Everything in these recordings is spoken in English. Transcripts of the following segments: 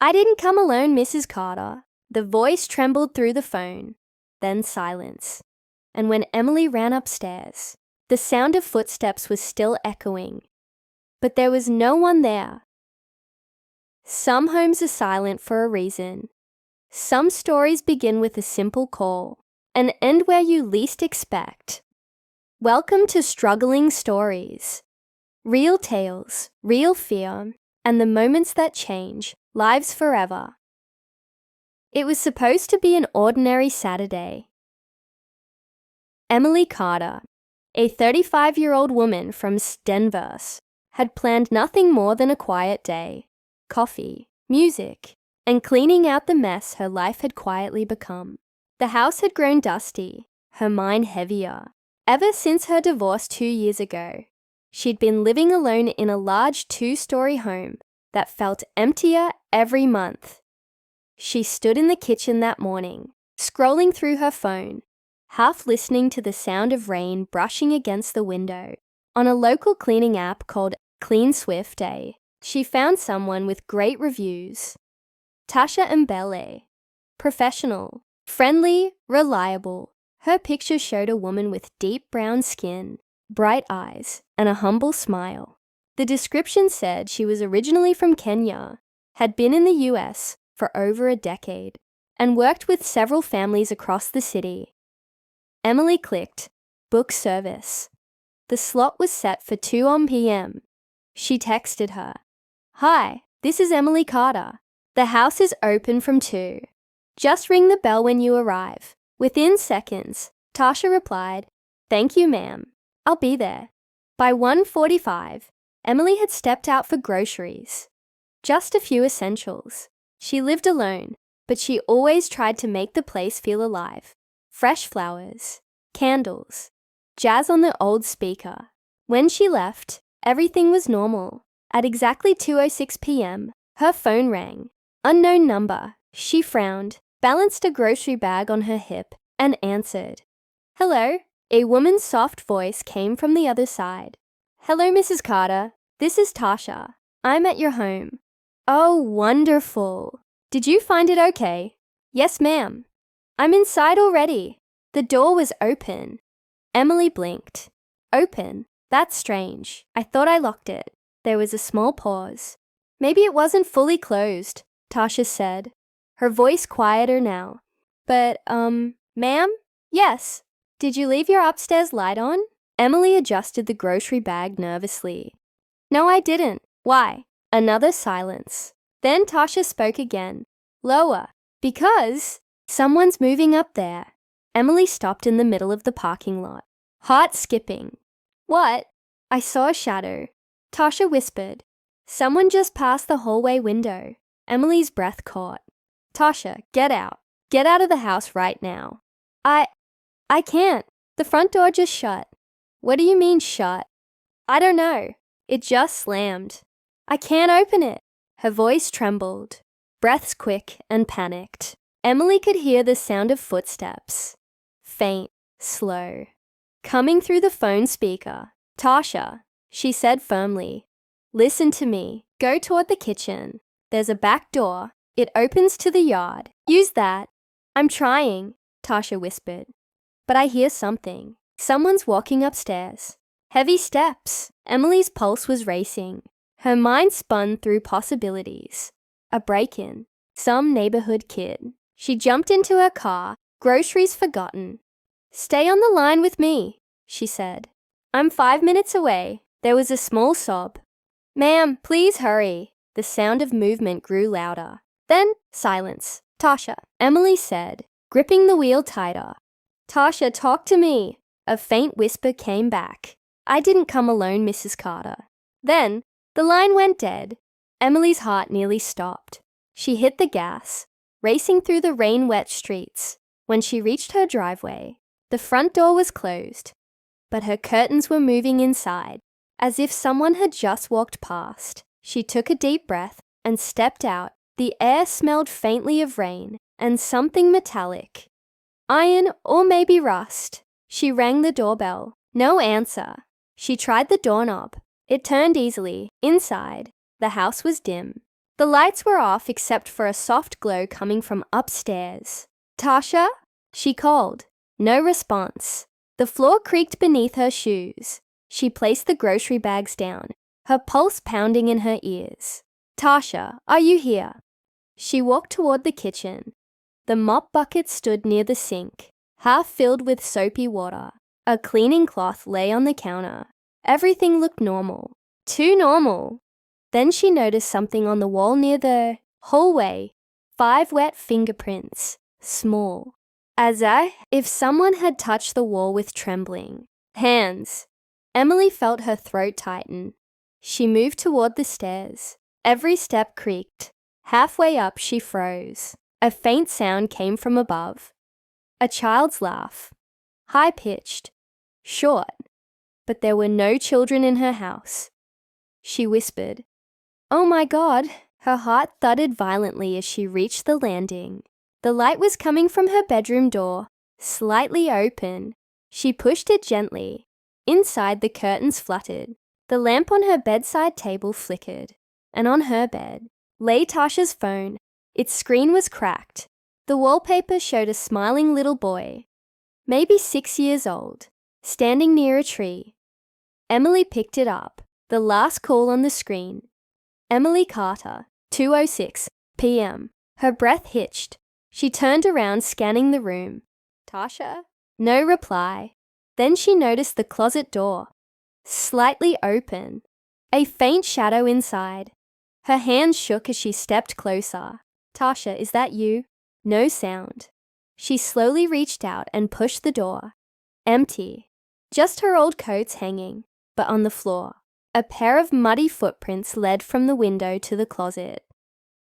"I didn't come alone, Mrs. Carter." The voice trembled through the phone, then silence. And when Emily ran upstairs, the sound of footsteps was still echoing, but there was no one there. Some homes are silent for a reason. Some stories begin with a simple call and end where you least expect. Welcome to Struggling Stories. Real tales, real fear, and the moments that change lives forever. It was supposed to be an ordinary Saturday. Emily Carter, a 35-year-old woman from Denver, had planned nothing more than a quiet day, coffee, music, and cleaning out the mess her life had quietly become. The house had grown dusty, her mind heavier. Ever since her divorce 2 years ago, she'd been living alone in a large 2-story home that felt emptier every month. She stood in the kitchen that morning, scrolling through her phone, half listening to the sound of rain brushing against the window. On a local cleaning app called Clean Swift Day, she found someone with great reviews. Tasha Mbele. Professional, friendly, reliable. Her picture showed a woman with deep brown skin, bright eyes, and a humble smile. The description said she was originally from Kenya, had been in the US for over a decade, and worked with several families across the city. Emily clicked Book Service. The slot was set for 2 p.m. She texted her, "Hi, this is Emily Carter. The house is open from 2. Just ring the bell when you arrive." Within seconds, Tasha replied, "Thank you, ma'am. I'll be there." By 1:45, Emily had stepped out for groceries. Just a few essentials. She lived alone, but she always tried to make the place feel alive. Fresh flowers, candles, jazz on the old speaker. When she left, everything was normal. At exactly 2:06 p.m., her phone rang. Unknown number. She frowned, balanced a grocery bag on her hip, and answered. "Hello." A woman's soft voice came from the other side. "Hello, Mrs. Carter. This is Tasha. I'm at your home." "Oh, wonderful. Did you find it okay?" "Yes, ma'am. I'm inside already." The door was open. Emily blinked. "Open? That's strange. I thought I locked it." There was a small pause. "Maybe it wasn't fully closed," Tasha said, her voice quieter now. "But, ma'am? Yes. Did you leave your upstairs light on?" Emily adjusted the grocery bag nervously. "No, I didn't. Why?" Another silence. Then Tasha spoke again. "Lower. Because someone's moving up there." Emily stopped in the middle of the parking lot, heart skipping. "What?" "I saw a shadow." Tasha whispered. "Someone just passed the hallway window." Emily's breath caught. "Tasha, get out. Get out of the house right now." I can't. The front door just shut." "What do you mean shut?" "I don't know. It just slammed. I can't open it." Her voice trembled, breaths quick and panicked. Emily could hear the sound of footsteps. Faint, slow. Coming through the phone speaker. "Tasha," she said firmly. "Listen to me. Go toward the kitchen. There's a back door. It opens to the yard. Use that." "I'm trying," Tasha whispered. "But I hear something. Someone's walking upstairs." Heavy steps. Emily's pulse was racing. Her mind spun through possibilities. A break-in. Some neighborhood kid. She jumped into her car, groceries forgotten. "Stay on the line with me," she said. "I'm 5 minutes away." There was a small sob. "Ma'am, please hurry." The sound of movement grew louder. Then silence. "Tasha," Emily said, gripping the wheel tighter. "Tasha, talk to me." A faint whisper came back. "I didn't come alone, Mrs. Carter." Then the line went dead. Emily's heart nearly stopped. She hit the gas, racing through the rain-wet streets. When she reached her driveway, the front door was closed, but her curtains were moving inside, as if someone had just walked past. She took a deep breath and stepped out. The air smelled faintly of rain and something metallic. Iron or maybe rust. She rang the doorbell. No answer. She tried the doorknob. It turned easily. Inside, the house was dim. The lights were off except for a soft glow coming from upstairs. "Tasha?" she called. No response. The floor creaked beneath her shoes. She placed the grocery bags down, her pulse pounding in her ears. "Tasha, are you here?" She walked toward the kitchen. The mop bucket stood near the sink, half filled with soapy water. A cleaning cloth lay on the counter. Everything looked normal. Too normal. Then she noticed something on the wall near the hallway. 5 wet fingerprints, small. As if someone had touched the wall with trembling hands. Emily felt her throat tighten. She moved toward the stairs. Every step creaked. Halfway up, she froze. A faint sound came from above. A child's laugh. High-pitched. Short. But there were no children in her house. She whispered, "Oh my God!" Her heart thudded violently as she reached the landing. The light was coming from her bedroom door, slightly open. She pushed it gently. Inside, the curtains fluttered. The lamp on her bedside table flickered. And on her bed lay Tasha's phone. Its screen was cracked. The wallpaper showed a smiling little boy, maybe 6 years old, standing near a tree. Emily picked it up. The last call on the screen. Emily Carter, 2:06 p.m. Her breath hitched. She turned around, scanning the room. "Tasha?" No reply. Then she noticed the closet door, slightly open. A faint shadow inside. Her hands shook as she stepped closer. "Tasha, is that you?" No sound. She slowly reached out and pushed the door. Empty. Just her old coats hanging, but on the floor. A pair of muddy footprints led from the window to the closet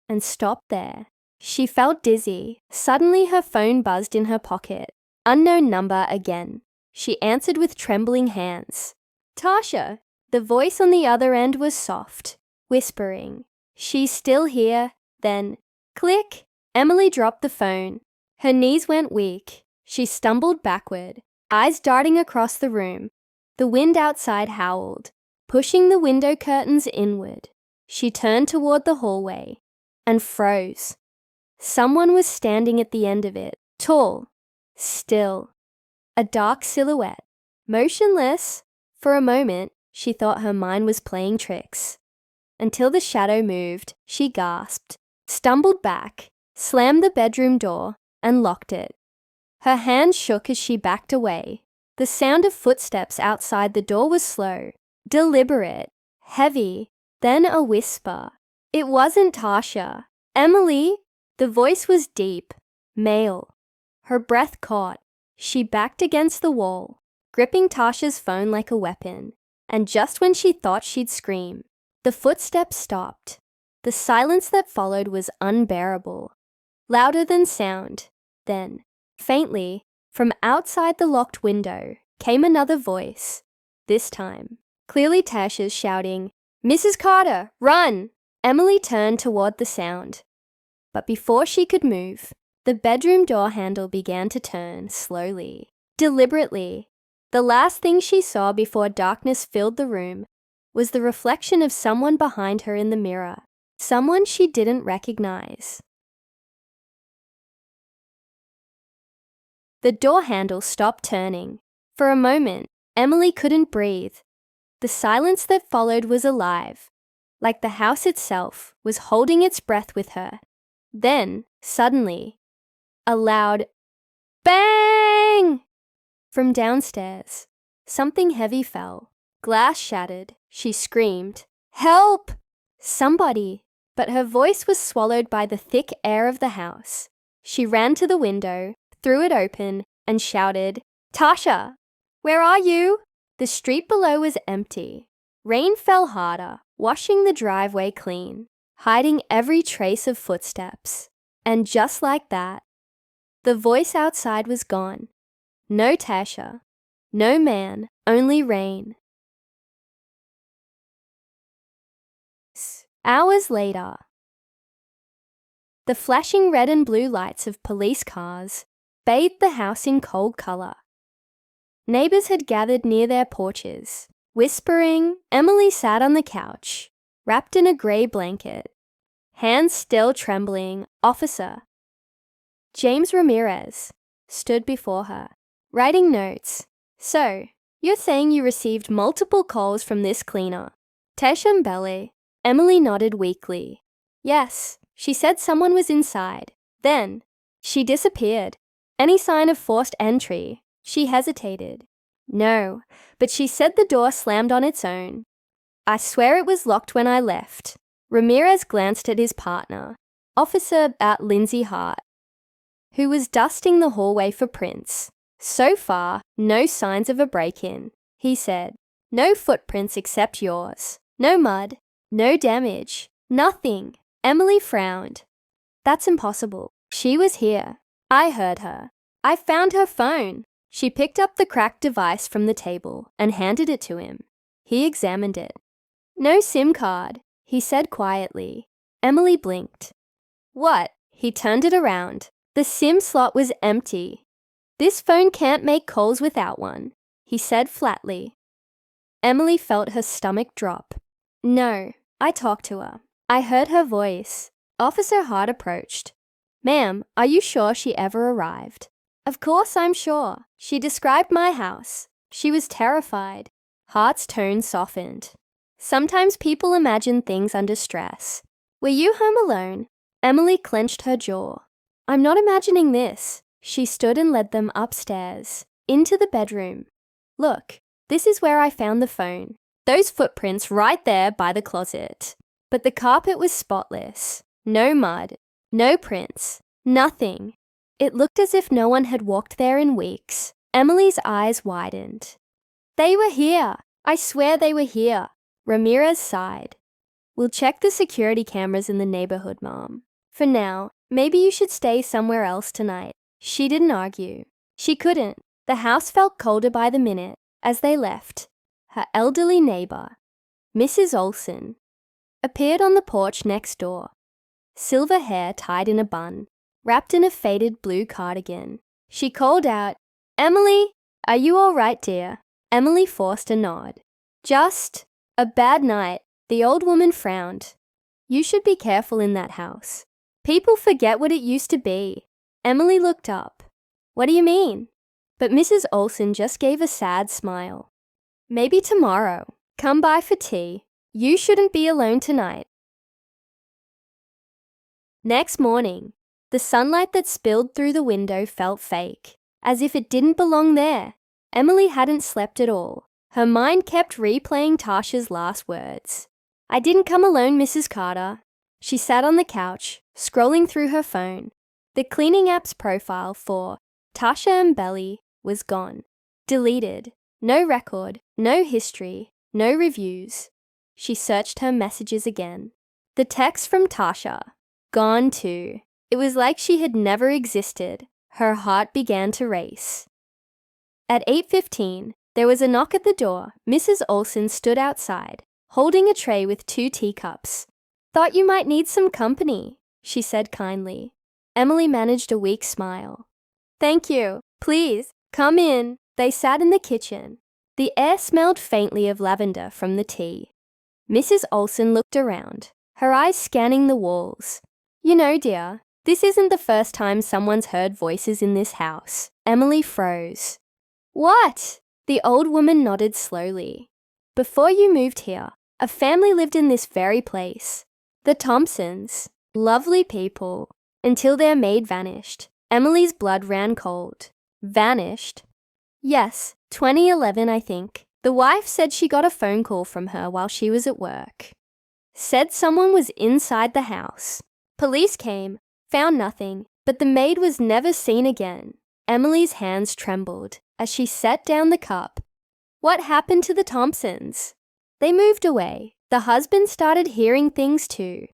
and stopped there. She felt dizzy. Suddenly her phone buzzed in her pocket. Unknown number again. She answered with trembling hands. "Tasha!" The voice on the other end was soft, whispering. "She's still here." Then, click! Emily dropped the phone. Her knees went weak. She stumbled backward, eyes darting across the room. The wind outside howled, pushing the window curtains inward. She turned toward the hallway and froze. Someone was standing at the end of it, tall, still, a dark silhouette, motionless. For a moment, she thought her mind was playing tricks. Until the shadow moved, she gasped, stumbled back, slammed the bedroom door, and locked it. Her hands shook as she backed away. The sound of footsteps outside the door was slow, deliberate, heavy, then a whisper. It wasn't Tasha. "Emily!" The voice was deep, male. Her breath caught. She backed against the wall, gripping Tasha's phone like a weapon. And just when she thought she'd scream, the footsteps stopped. The silence that followed was unbearable. Louder than sound. Then, faintly, from outside the locked window, came another voice. This time, clearly Tasha's shouting, "Mrs. Carter, run!" Emily turned toward the sound. But before she could move, the bedroom door handle began to turn slowly, deliberately. The last thing she saw before darkness filled the room was the reflection of someone behind her in the mirror, someone she didn't recognize. The door handle stopped turning. For a moment, Emily couldn't breathe. The silence that followed was alive, like the house itself was holding its breath with her. Then, suddenly, a loud bang! From downstairs, something heavy fell. Glass shattered. She screamed, "Help! Somebody!" But her voice was swallowed by the thick air of the house. She ran to the window, threw it open, and shouted, "Tasha! Where are you?" The street below was empty. Rain fell harder, washing the driveway clean, hiding every trace of footsteps. And just like that, the voice outside was gone. No Tasha, no man, only rain. Hours later, the flashing red and blue lights of police cars bathed the house in cold color. Neighbors had gathered near their porches. Whispering, Emily sat on the couch, wrapped in a gray blanket. hands still trembling, "Officer." James Ramirez stood before her, writing notes. "So, you're saying you received multiple calls from this cleaner?" Tasha Mbele. Emily nodded weakly. "Yes, she said someone was inside. Then, she disappeared. Any sign of forced entry?" She hesitated. "No, but she said the door slammed on its own. I swear it was locked when I left." Ramirez glanced at his partner, Officer Lindsay Hart, who was dusting the hallway for prints. "So far, no signs of a break-in," he said. "No footprints except yours. No mud, no damage, nothing." Emily frowned. "That's impossible. She was here. I heard her. I found her phone." She picked up the cracked device from the table and handed it to him. He examined it. "No SIM card," he said quietly. Emily blinked. "What?" He turned it around. The SIM slot was empty. "This phone can't make calls without one," he said flatly. Emily felt her stomach drop. "No, I talked to her. I heard her voice." Officer Hart approached. "Ma'am, are you sure she ever arrived?" "Of course I'm sure. She described my house. She was terrified." Hart's tone softened. "Sometimes people imagine things under stress. Were you home alone?" Emily clenched her jaw. "I'm not imagining this." She stood and led them upstairs, into the bedroom. "Look, this is where I found the phone. Those footprints right there by the closet. But the carpet was spotless. No mud, no prints, nothing. It looked as if no one had walked there in weeks." Emily's eyes widened. "They were here. I swear they were here." Ramirez sighed. "We'll check the security cameras in the neighborhood, Mom. For now, maybe you should stay somewhere else tonight." She didn't argue. She couldn't. The house felt colder by the minute as they left. Her elderly neighbor, Mrs. Olson, appeared on the porch next door. Silver hair tied in a bun, wrapped in a faded blue cardigan. She called out, "Emily, are you all right, dear?" Emily forced a nod. "Just a bad night." The old woman frowned. "You should be careful in that house. People forget what it used to be." Emily looked up. "What do you mean?" But Mrs. Olson just gave a sad smile. "Maybe tomorrow. Come by for tea. You shouldn't be alone tonight." Next morning, the sunlight that spilled through the window felt fake, as if it didn't belong there. Emily hadn't slept at all. Her mind kept replaying Tasha's last words. "I didn't come alone, Mrs. Carter." She sat on the couch, scrolling through her phone. The cleaning app's profile for Tasha Mbele was gone. Deleted. No record, no history, no reviews. She searched her messages again. The text from Tasha. Gone too. It was like she had never existed. Her heart began to race. At 8:15, there was a knock at the door. Mrs. Olson stood outside, holding a tray with 2 teacups. "Thought you might need some company," she said kindly. Emily managed a weak smile. "Thank you. Please, come in." They sat in the kitchen. The air smelled faintly of lavender from the tea. Mrs. Olson looked around, her eyes scanning the walls. "You know, dear, this isn't the first time someone's heard voices in this house." Emily froze. "What?" The old woman nodded slowly. "Before you moved here, a family lived in this very place. The Thompsons. Lovely people. Until their maid vanished." Emily's blood ran cold. "Vanished?" "Yes, 2011, I think. The wife said she got a phone call from her while she was at work. Said someone was inside the house. Police came, found nothing, but the maid was never seen again." Emily's hands trembled as she set down the cup. "What happened to the Thompsons?" "They moved away. The husband started hearing things too.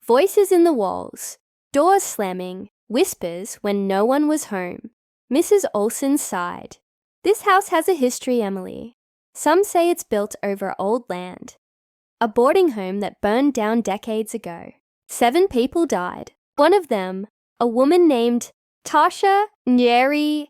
Voices in the walls, doors slamming, whispers when no one was home." Mrs. Olson sighed. "This house has a history, Emily. Some say it's built over old land. A boarding home that burned down decades ago. 7 people died. One of them, a woman named Tasha Nyeri."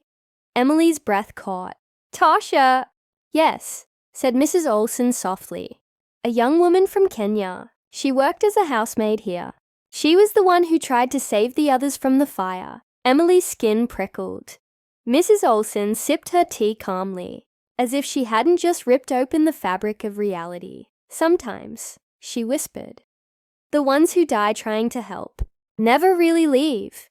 Emily's breath caught. "Tasha!" "Yes," said Mrs. Olson softly. "A young woman from Kenya. She worked as a housemaid here. She was the one who tried to save the others from the fire. Emily's skin prickled. Mrs. Olsen sipped her tea calmly, as if she hadn't just ripped open the fabric of reality. Sometimes, she whispered, the ones who die trying to help never really leave.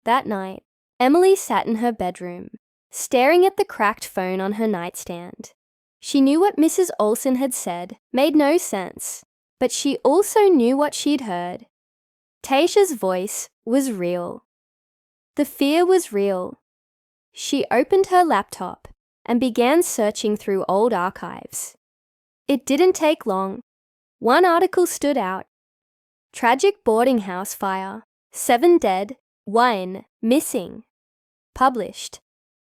That night, Emily sat in her bedroom, staring at the cracked phone on her nightstand. She knew what Mrs. Olsen had said made no sense, but she also knew what she'd heard. Tasha's voice was real. The fear was real. She opened her laptop and began searching through old archives. It didn't take long. One article stood out. Tragic boarding house fire. 7 dead, 1 missing. Published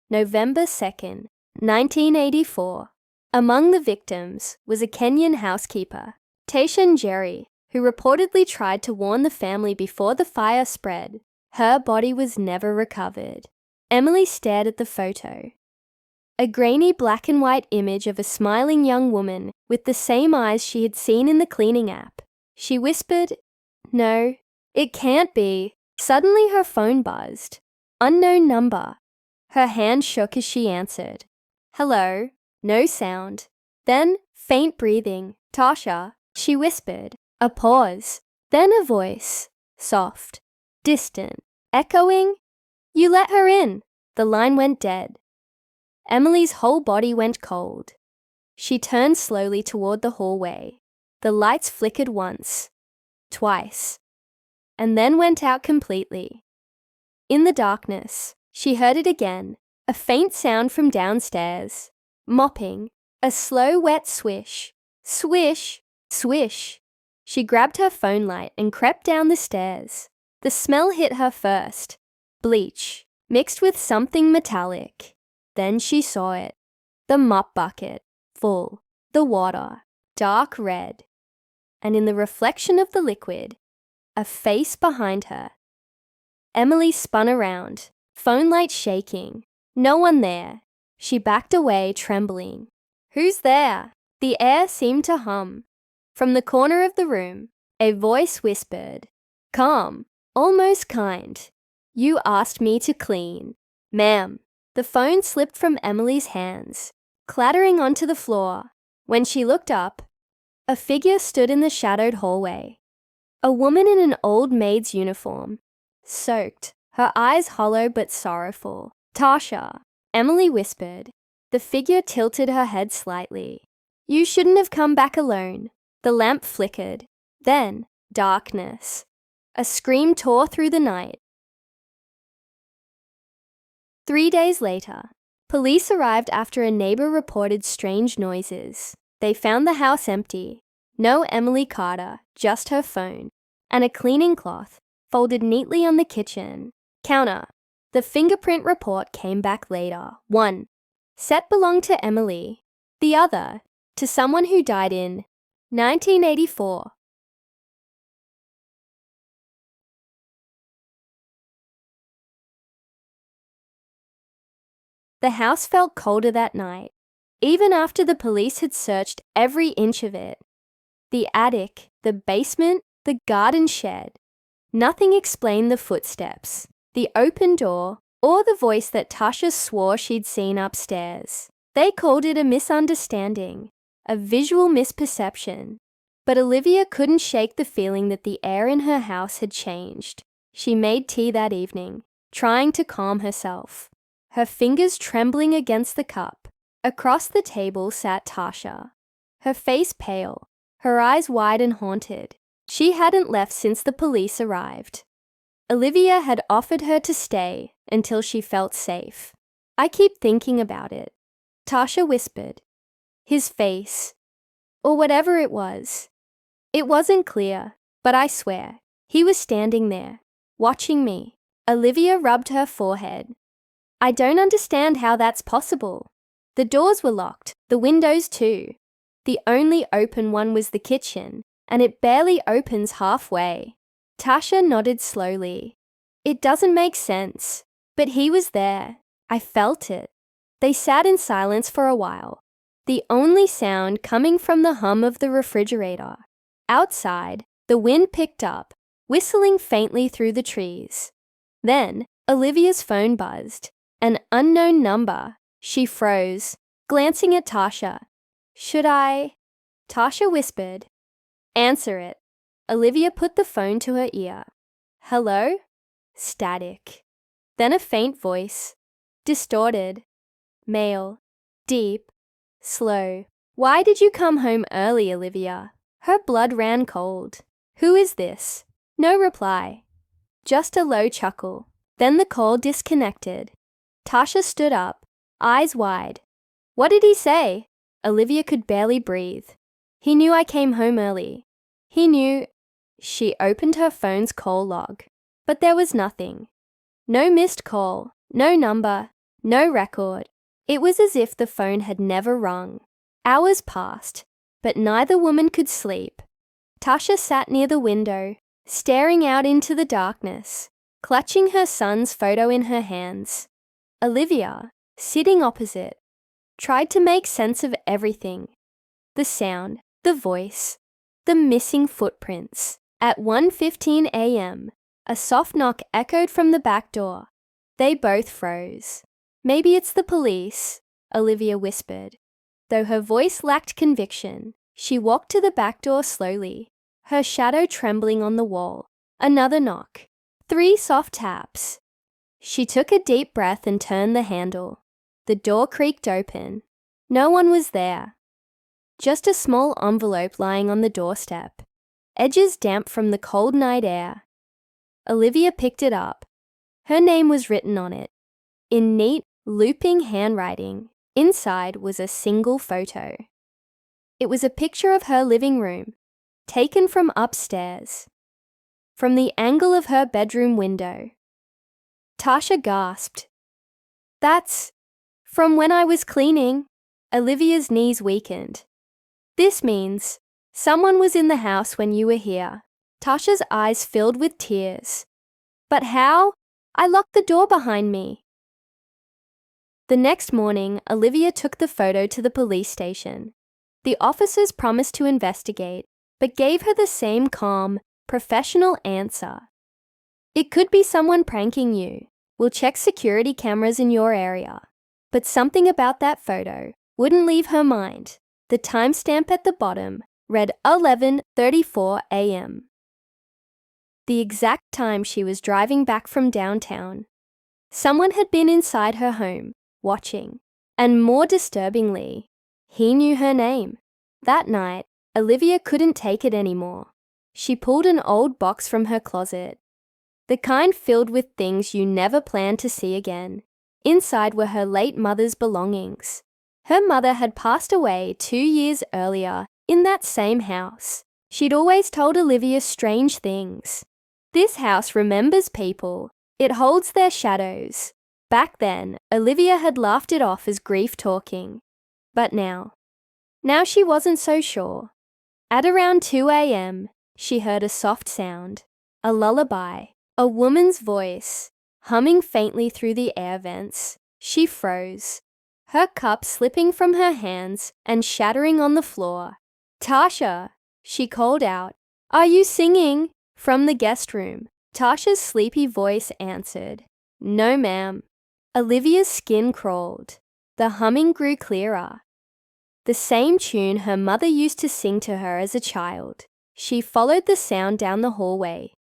November 2nd, 1984. Among the victims was a Kenyan housekeeper, Tasha Njeri, who reportedly tried to warn the family before the fire spread. Her body was never recovered. Emily stared at the photo. A grainy black and white image of a smiling young woman with the same eyes she had seen in the cleaning app. She whispered, "No, it can't be." Suddenly her phone buzzed. Unknown number. Her hand shook as she answered. "Hello." No sound. Then faint breathing. "Tasha," she whispered. A pause. Then a voice. Soft. Distant. Echoing. "You let her in." The line went dead. Emily's whole body went cold. She turned slowly toward the hallway. The lights flickered once. Twice. And then went out completely. In the darkness, she heard it again. A faint sound from downstairs. Mopping. A slow, wet swish. Swish. Swish. She grabbed her phone light and crept down the stairs. The smell hit her first. Bleach, mixed with something metallic. Then she saw it. The mop bucket, full. The water, dark red. And in the reflection of the liquid, a face behind her. Emily spun around, phone light shaking. No one there. She backed away, trembling. "Who's there?" The air seemed to hum. From the corner of the room, a voice whispered, calm, almost kind. "You asked me to clean." "Ma'am." The phone slipped from Emily's hands, clattering onto the floor. When she looked up, a figure stood in the shadowed hallway. A woman in an old maid's uniform, soaked, her eyes hollow but sorrowful. "Tasha," Emily whispered. The figure tilted her head slightly. "You shouldn't have come back alone." The lamp flickered. Then, darkness. A scream tore through the night. 3 days later, police arrived after a neighbor reported strange noises. They found the house empty. No Emily Carter, just her phone, and a cleaning cloth folded neatly on the kitchen counter. The fingerprint report came back later. 1 set belonged to Emily. The other, to someone who died in 1984. The house felt colder that night, even after the police had searched every inch of it. The attic, the basement, the garden shed. Nothing explained the footsteps, the open door, or the voice that Tasha swore she'd seen upstairs. They called it a misunderstanding, a visual misperception. But Olivia couldn't shake the feeling that the air in her house had changed. She made tea that evening, trying to calm herself, her fingers trembling against the cup. Across the table sat Tasha, her face pale, her eyes wide and haunted. She hadn't left since the police arrived. Olivia had offered her to stay until she felt safe. "I keep thinking about it," Tasha whispered. His face, or whatever it was. It wasn't clear, but I swear, he was standing there, watching me. Olivia rubbed her forehead. "I don't understand how that's possible." The doors were locked, the windows too. The only open one was the kitchen, and it barely opens halfway. Tasha nodded slowly. "It doesn't make sense, but he was there. I felt it." They sat in silence for a while, the only sound coming from the hum of the refrigerator. Outside, The wind picked up, whistling faintly through the trees. Then, Olivia's phone buzzed. An unknown number. She froze, glancing at Tasha. "Should I?" Tasha whispered. "Answer it." Olivia put the phone to her ear. "Hello?" Static. Then a faint voice. Distorted. Male. Deep. Slow. "Why did you come home early, Olivia?" Her blood ran cold. "Who is this?" No reply. Just a low chuckle. Then the call disconnected. Tasha stood up, eyes wide. "What did he say?" Olivia could barely breathe. "He knew I came home early. He knew—" She opened her phone's call log, but there was nothing. No missed call, no number, no record. It was as if the phone had never rung. Hours passed, but neither woman could sleep. Tasha sat near the window, staring out into the darkness, clutching her son's photo in her hands. Olivia, sitting opposite, tried to make sense of everything. The sound, the voice, the missing footprints. At 1:15 a.m., a soft knock echoed from the back door. They both froze. "Maybe it's the police," Olivia whispered. Though her voice lacked conviction, she walked to the back door slowly, her shadow trembling on the wall. Another knock. 3 soft taps. She took a deep breath and turned the handle. The door creaked open. No one was there. Just a small envelope lying on the doorstep, edges damp from the cold night air. Olivia picked it up. Her name was written on it, in neat, looping handwriting. Inside was a single photo. It was a picture of her living room, taken from upstairs, from the angle of her bedroom window. Tasha gasped. "That's from when I was cleaning." Olivia's knees weakened. "This means someone was in the house when you were here." Tasha's eyes filled with tears. "But how? I locked the door behind me." The next morning, Olivia took the photo to the police station. The officers promised to investigate, but gave her the same calm, professional answer. "It could be someone pranking you. We'll check security cameras in your area." But something about that photo wouldn't leave her mind. The timestamp at the bottom read 11:34 a.m. The exact time she was driving back from downtown. Someone had been inside her home, watching. And more disturbingly, he knew her name. That night, Olivia couldn't take it anymore. She pulled an old box from her closet, the kind filled with things you never planned to see again. Inside were her late mother's belongings. Her mother had passed away 2 years earlier in that same house. She'd always told Olivia strange things. This house remembers people. It holds their shadows. Back then, Olivia had laughed it off as grief talking. But now she wasn't so sure. At around 2 a.m., she heard a soft sound, a lullaby, a woman's voice, humming faintly through the air vents. She froze, her cup slipping from her hands and shattering on the floor. "Tasha," she called out. "Are you singing?" From the guest room, Tasha's sleepy voice answered. "No, ma'am." Olivia's skin crawled. The humming grew clearer. The same tune her mother used to sing to her as a child. She followed the sound down the hallway,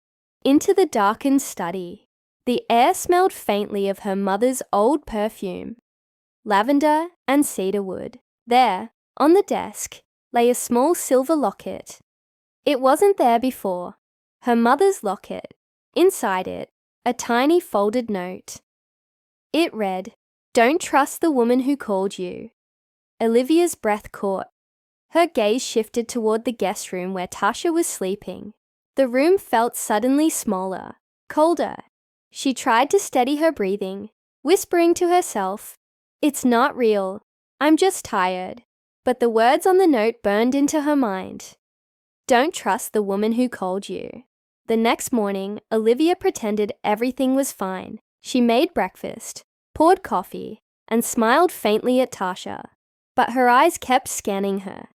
into the darkened study. The air smelled faintly of her mother's old perfume, lavender and cedarwood. There, on the desk, lay a small silver locket. It wasn't there before. Her mother's locket. Inside it, a tiny folded note. It read, "Don't trust the woman who called you." Olivia's breath caught. Her gaze shifted toward the guest room where Tasha was sleeping. The room felt suddenly smaller, colder. She tried to steady her breathing, whispering to herself, "It's not real. I'm just tired." But the words on the note burned into her mind. "Don't trust the woman who called you." The next morning, Olivia pretended everything was fine. She made breakfast, poured coffee, and smiled faintly at Tasha. But her eyes kept scanning her.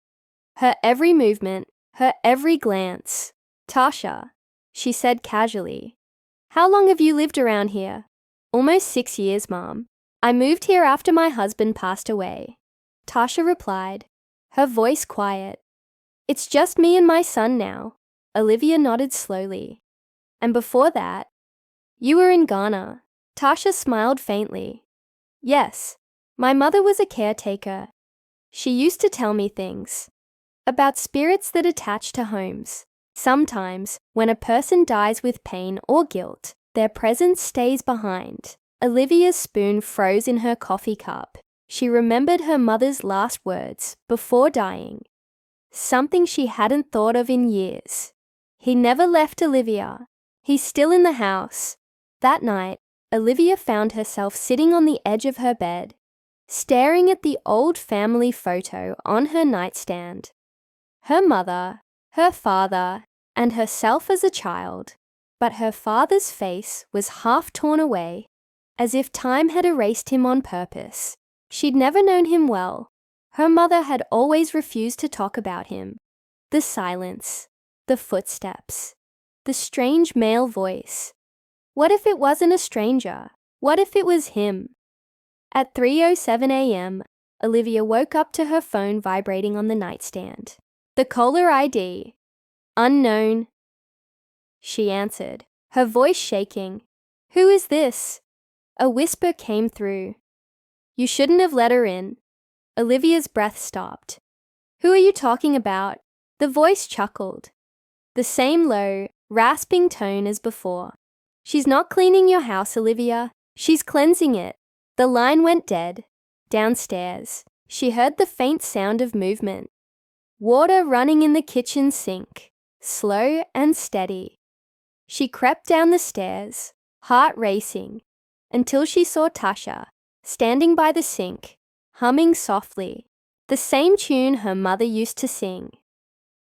Her every movement, her every glance. Tasha, she said casually. How long have you lived around here? Almost 6 years, Mom. I moved here after my husband passed away. Tasha replied, her voice quiet. It's just me and my son now. Olivia nodded slowly. And before that? You were in Ghana. Tasha smiled faintly. Yes, my mother was a caretaker. She used to tell me things about spirits that attach to homes. Sometimes, when a person dies with pain or guilt, their presence stays behind. Olivia's spoon froze in her coffee cup. She remembered her mother's last words before dying. Something she hadn't thought of in years. He never left Olivia. He's still in the house. That night, Olivia found herself sitting on the edge of her bed, staring at the old family photo on her nightstand. Her mother, her father, and herself as a child, but her father's face was half torn away, as if time had erased him on purpose. She'd never known him well. Her mother had always refused to talk about him. The silence, the footsteps, the strange male voice. What if it wasn't a stranger? What if it was him? At 3:07 a.m., Olivia woke up to her phone vibrating on the nightstand. The caller ID. Unknown. She answered, her voice shaking. Who is this? A whisper came through. You shouldn't have let her in. Olivia's breath stopped. Who are you talking about? The voice chuckled. The same low, rasping tone as before. She's not cleaning your house, Olivia. She's cleansing it. The line went dead. Downstairs, she heard the faint sound of movement. Water running in the kitchen sink, slow and steady. She crept down the stairs, heart racing, until she saw Tasha, standing by the sink, humming softly, the same tune her mother used to sing.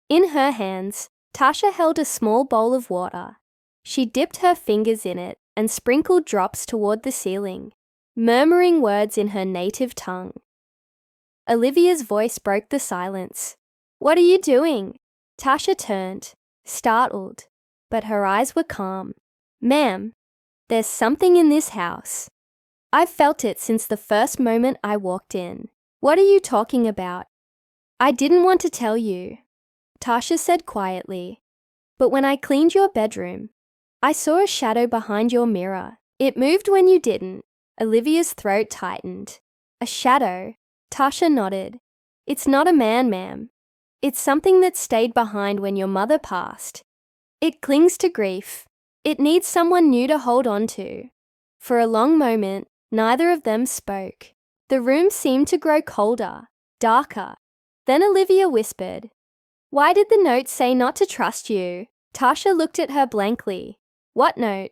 In her hands, Tasha held a small bowl of water. She dipped her fingers in it and sprinkled drops toward the ceiling, murmuring words in her native tongue. Olivia's voice broke the silence. What are you doing? Tasha turned, startled, but her eyes were calm. Ma'am, there's something in this house. I've felt it since the first moment I walked in. What are you talking about? I didn't want to tell you, Tasha said quietly, but when I cleaned your bedroom, I saw a shadow behind your mirror. It moved when you didn't. Olivia's throat tightened. A shadow? Tasha nodded. It's not a man, ma'am. It's something that stayed behind when your mother passed. It clings to grief. It needs someone new to hold on to. For a long moment, neither of them spoke. The room seemed to grow colder, darker. Then Olivia whispered, Why did the note say not to trust you? Tasha looked at her blankly. What note?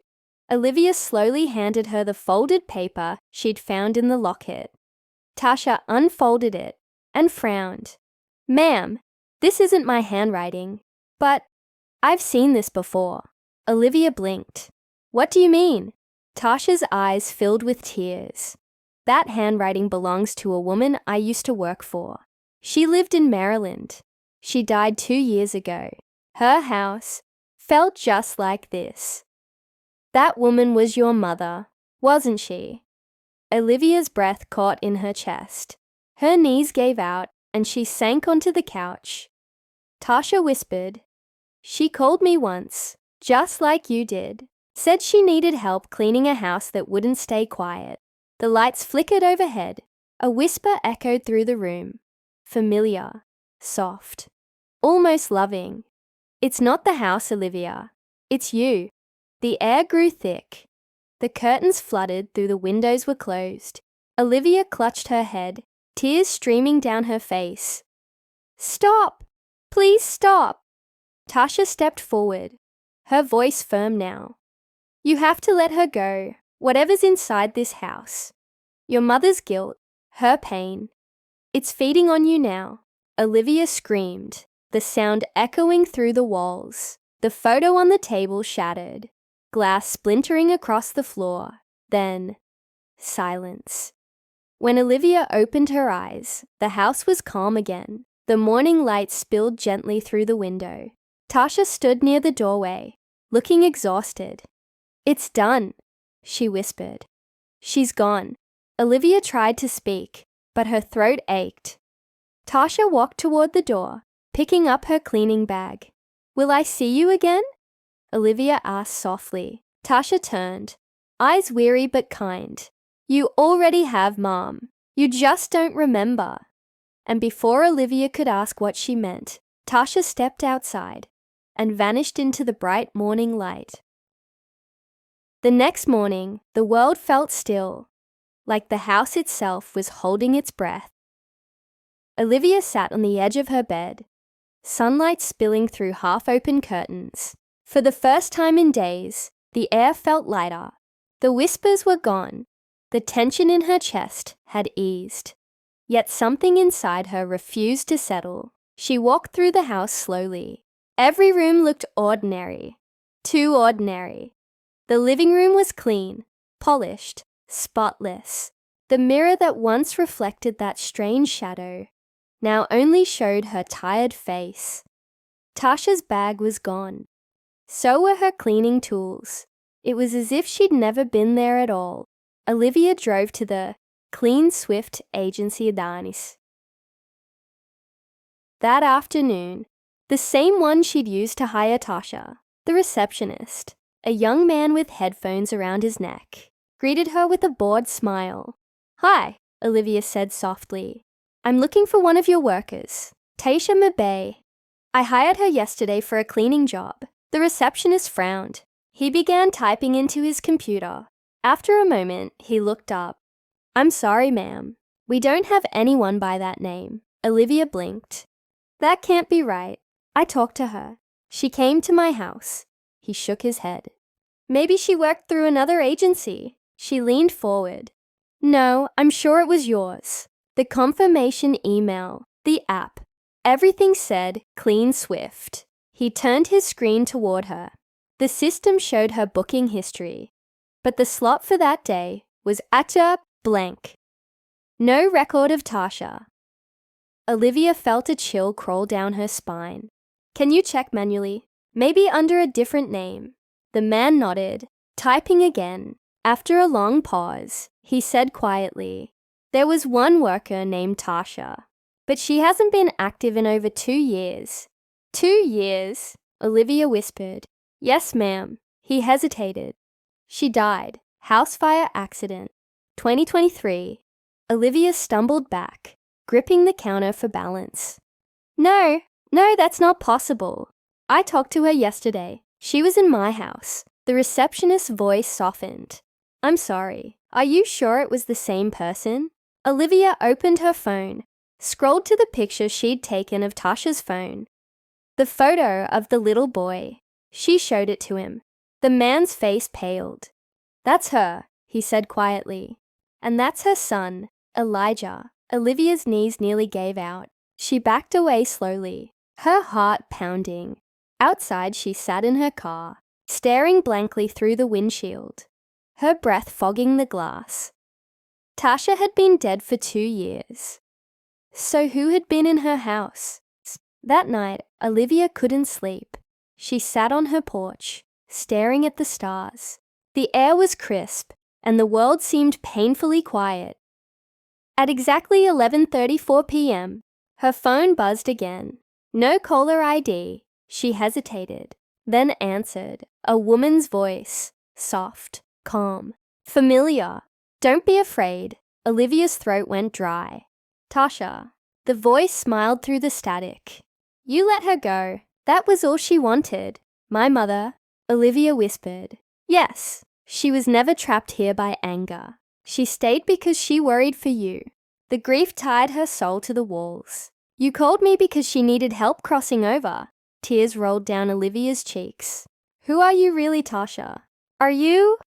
Olivia slowly handed her the folded paper she'd found in the locket. Tasha unfolded it and frowned. Ma'am, this isn't my handwriting, but I've seen this before. Olivia blinked. What do you mean? Tasha's eyes filled with tears. That handwriting belongs to a woman I used to work for. She lived in Maryland. She died 2 years ago. Her house felt just like this. That woman was your mother, wasn't she? Olivia's breath caught in her chest. Her knees gave out and she sank onto the couch. Tasha whispered, She called me once, just like you did. Said she needed help cleaning a house that wouldn't stay quiet. The lights flickered overhead. A whisper echoed through the room. Familiar, soft, almost loving. It's not the house, Olivia. It's you. The air grew thick. The curtains fluttered through the windows were closed. Olivia clutched her head, tears streaming down her face. Stop! Please stop! Tasha stepped forward, her voice firm now. You have to let her go, whatever's inside this house. Your mother's guilt, her pain. It's feeding on you now. Olivia screamed, the sound echoing through the walls. The photo on the table shattered, glass splintering across the floor. Then, silence. When Olivia opened her eyes, the house was calm again. The morning light spilled gently through the window. Tasha stood near the doorway, looking exhausted. "It's done," she whispered. "She's gone." Olivia tried to speak, but her throat ached. Tasha walked toward the door, picking up her cleaning bag. "Will I see you again?" Olivia asked softly. Tasha turned, eyes weary but kind. "You already have, Mom. You just don't remember." And before Olivia could ask what she meant, Tasha stepped outside and vanished into the bright morning light. The next morning, the world felt still, like the house itself was holding its breath. Olivia sat on the edge of her bed, sunlight spilling through half-open curtains. For the first time in days, the air felt lighter. The whispers were gone. The tension in her chest had eased. Yet something inside her refused to settle. She walked through the house slowly. Every room looked ordinary, too ordinary. The living room was clean, polished, spotless. The mirror that once reflected that strange shadow now only showed her tired face. Tasha's bag was gone. So were her cleaning tools. It was as if she'd never been there at all. Olivia drove to the Clean Swift agency Danis. That afternoon, the same one she'd used to hire Tasha, the receptionist, a young man with headphones around his neck, greeted her with a bored smile. "Hi," Olivia said softly. "I'm looking for one of your workers, Taisha Mabe. I hired her yesterday for a cleaning job." The receptionist frowned. He began typing into his computer. After a moment, he looked up. "I'm sorry, ma'am. We don't have anyone by that name." Olivia blinked. "That can't be right. I talked to her. She came to my house." He shook his head. "Maybe she worked through another agency." She leaned forward. "No, I'm sure it was yours. The confirmation email, the app, everything said Clean Swift." He turned his screen toward her. The system showed her booking history, but the slot for that day was utter blank. No record of Tasha. Olivia felt a chill crawl down her spine. "Can you check manually? Maybe under a different name." The man nodded, typing again. After a long pause, he said quietly, "There was one worker named Tasha, but she hasn't been active in over 2 years." 2 years? Olivia whispered. "Yes, ma'am." He hesitated. "She died. House fire accident. 2023. Olivia stumbled back, gripping the counter for balance. No, that's not possible. I talked to her yesterday. She was in my house." The receptionist's voice softened. "I'm sorry. Are you sure it was the same person?" Olivia opened her phone, scrolled to the picture she'd taken of Tasha's phone. The photo of the little boy. She showed it to him. The man's face paled. "That's her," he said quietly. "And that's her son, Elijah." Olivia's knees nearly gave out. She backed away slowly, her heart pounding. Outside, she sat in her car, staring blankly through the windshield, her breath fogging the glass. Tasha had been dead for 2 years. So who had been in her house? That night, Olivia couldn't sleep. She sat on her porch, staring at the stars. The air was crisp, and the world seemed painfully quiet. At exactly 11:34 p.m., her phone buzzed again. No caller ID. She hesitated, then answered. A woman's voice, soft, calm, familiar. "Don't be afraid." Olivia's throat went dry. "Tasha." The voice smiled through the static. "You let her go. That was all she wanted." "My mother," Olivia whispered. "Yes, she was never trapped here by anger. She stayed because she worried for you." The grief tied her soul to the walls. "You called me because she needed help crossing over." Tears rolled down Olivia's cheeks. "Who are you really, Tasha? Are you?"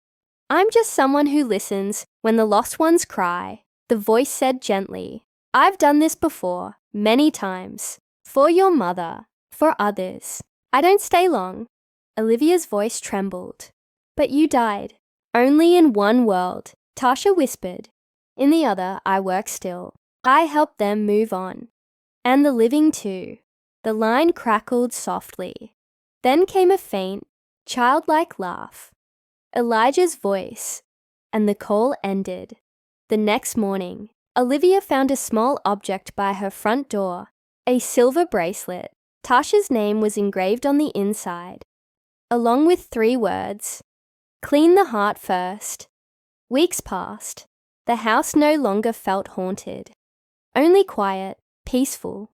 "I'm just someone who listens when the lost ones cry," the voice said gently. "I've done this before, many times. For your mother, for others. I don't stay long." Olivia's voice trembled. "But you died. Only in one world," Tasha whispered. "In the other, I work still. I help them move on. And the living too." The line crackled softly. Then came a faint, childlike laugh, Elijah's voice, and the call ended. The next morning, Olivia found a small object by her front door, a silver bracelet. Tasha's name was engraved on the inside, along with 3 words, "Clean the heart first." Weeks passed. The house no longer felt haunted, only quiet, peaceful.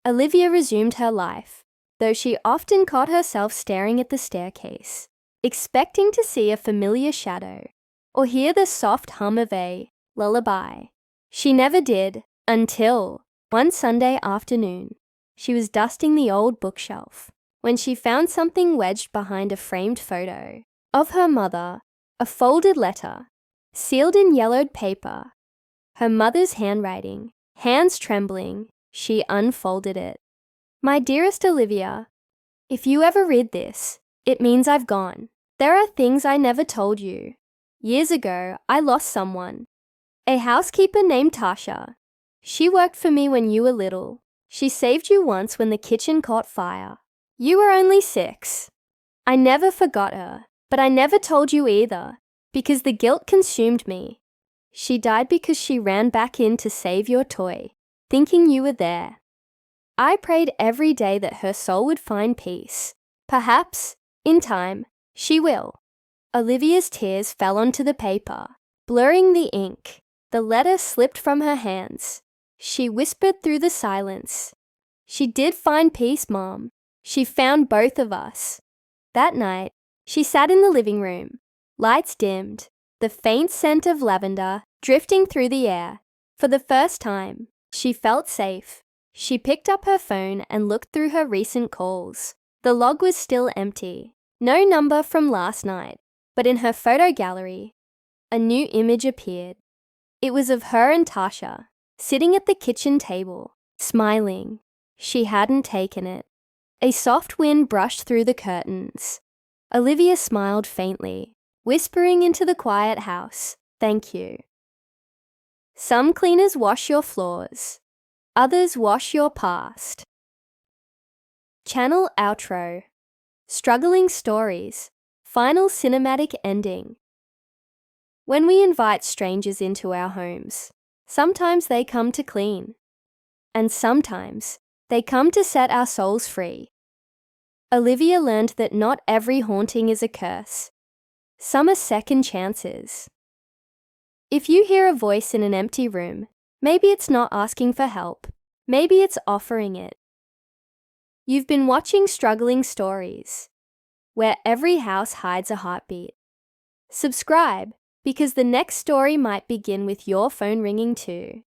Olivia resumed her life, though she often caught herself staring at the staircase, expecting to see a familiar shadow or hear the soft hum of a lullaby. She never did, until one Sunday afternoon, she was dusting the old bookshelf when she found something wedged behind a framed photo of her mother, a folded letter, sealed in yellowed paper. Her mother's handwriting, hands trembling, she unfolded it. "My dearest Olivia, if you ever read this, it means I've gone. There are things I never told you. Years ago, I lost someone, a housekeeper named Tasha. She worked for me when you were little. She saved you once when the kitchen caught fire. You were only 6. I never forgot her, but I never told you either, because the guilt consumed me. She died because she ran back in to save your toy, thinking you were there. I prayed every day that her soul would find peace. Perhaps, in time, she will." Olivia's tears fell onto the paper, blurring the ink. The letter slipped from her hands. She whispered through the silence, "She did find peace, Mom. She found both of us." That night, she sat in the living room, lights dimmed, the faint scent of lavender drifting through the air. For the first time, she felt safe. She picked up her phone and looked through her recent calls. The log was still empty. No number from last night, but in her photo gallery, a new image appeared. It was of her and Tasha, sitting at the kitchen table, smiling. She hadn't taken it. A soft wind brushed through the curtains. Olivia smiled faintly, whispering into the quiet house, "Thank you." Some cleaners wash your floors. Others wash your past. Channel outro. Struggling stories. Final cinematic ending. When we invite strangers into our homes, sometimes they come to clean, and sometimes they come to set our souls free. Olivia learned that not every haunting is a curse. Some are second chances. If you hear a voice in an empty room, maybe it's not asking for help. Maybe it's offering it. You've been watching Struggling Stories, where every house hides a heartbeat. Subscribe, because the next story might begin with your phone ringing too.